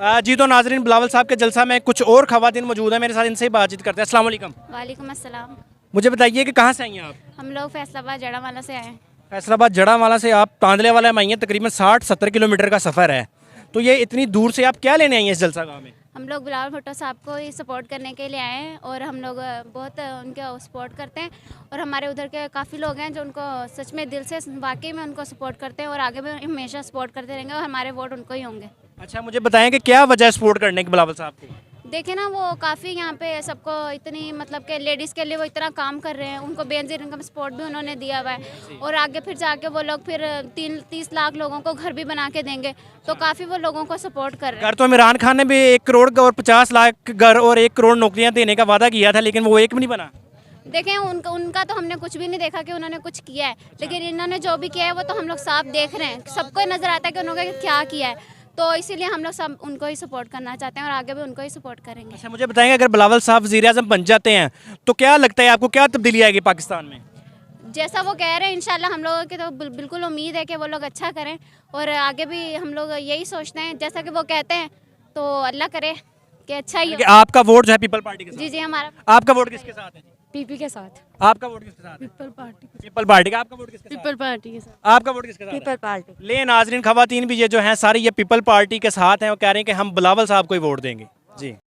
जी तो नाजरीन, बिलावल साहब के जलसा में कुछ और खवातीन मौजूद हैं मेरे साथ, इनसे ही बातचीत करते हैं। अस्सलाम वालेकुम। वालेकुम अस्सलाम। मुझे बताइए कि कहाँ से आई हैं आप? हम लोग फैसलाबाद जड़ावाला से आए हैं। फैसलाबाद जड़ावाला से आप तांदले वाला में आई हैं, तकरीबन 60-70 किलोमीटर का सफ़र है। तो ये इतनी दूर से आप क्या लेने आई हैं इस जलसा गाँव में? हम लोग बिलावल भुट्टो साहब को ही सपोर्ट करने के लिए आए हैं और हम लोग बहुत उनके सपोर्ट करते हैं और हमारे उधर के काफ़ी लोग हैं जो उनको सच में दिल से वाकई में उनको सपोर्ट करते हैं और आगे भी हमेशा सपोर्ट करते रहेंगे और हमारे वोट उनको ही होंगे। अच्छा, मुझे बताएं कि क्या वजह है सपोर्ट करने की बिलावल साहब को? देखे ना, वो काफ़ी यहाँ पे सबको इतनी मतलब कि लेडीज़ के लिए वो इतना काम कर रहे हैं, उनको बेनजीर इनकम सपोर्ट भी उन्होंने दिया हुआ है और आगे फिर जाके वो लोग फिर 30 लाख लोगों को घर भी बना के देंगे, तो काफ़ी वो लोगों को सपोर्ट कर रहे हैं। घर तो इमरान खान ने भी 1 करोड़ और 50 लाख घर और 1 करोड़ नौकरियां देने का वादा किया था, लेकिन वो एक भी नहीं बना। देखें, उनका तो हमने कुछ भी नहीं देखा कि उन्होंने कुछ किया है, लेकिन इन्होंने जो भी किया है वो तो हम लोग साफ देख रहे हैं, सबको नज़र आता है कि उन्होंने क्या किया है, तो इसीलिए हम लोग सब उनको ही सपोर्ट करना चाहते हैं और आगे भी उनको ही सपोर्ट करेंगे। अच्छा, मुझे बताएंगे अगर बिलावल साहब वज़ीर-ए-आज़म बन जाते हैं तो क्या लगता है आपको, क्या तब्दीली आएगी पाकिस्तान में? जैसा वो कह रहे हैं इंशाल्लाह हम लोगों की तो बिल्कुल उम्मीद है कि वो लोग अच्छा करें और आगे भी हम लोग यही सोचते हैं जैसा कि वो कहते हैं, तो अल्लाह करे कि अच्छा ही कि हो। आपका वोट जो है पीपल पार्टी के साथ? जी जी, हमारा आपका वोट किसके साथ है? पीपी के साथ। आपका वोट किसके साथ है? People party. पीपल पार्टी का। आपका वोट किसके साथ? पीपल पार्टी के साथ। आपका वोट किसके साथ है? People party. ले नाजरीन, खवातीन भी ये जो हैं सारी ये पीपल पार्टी के साथ हैं और कह रहे हैं कि हम बिलावल साहब को ही वोट देंगे। जी।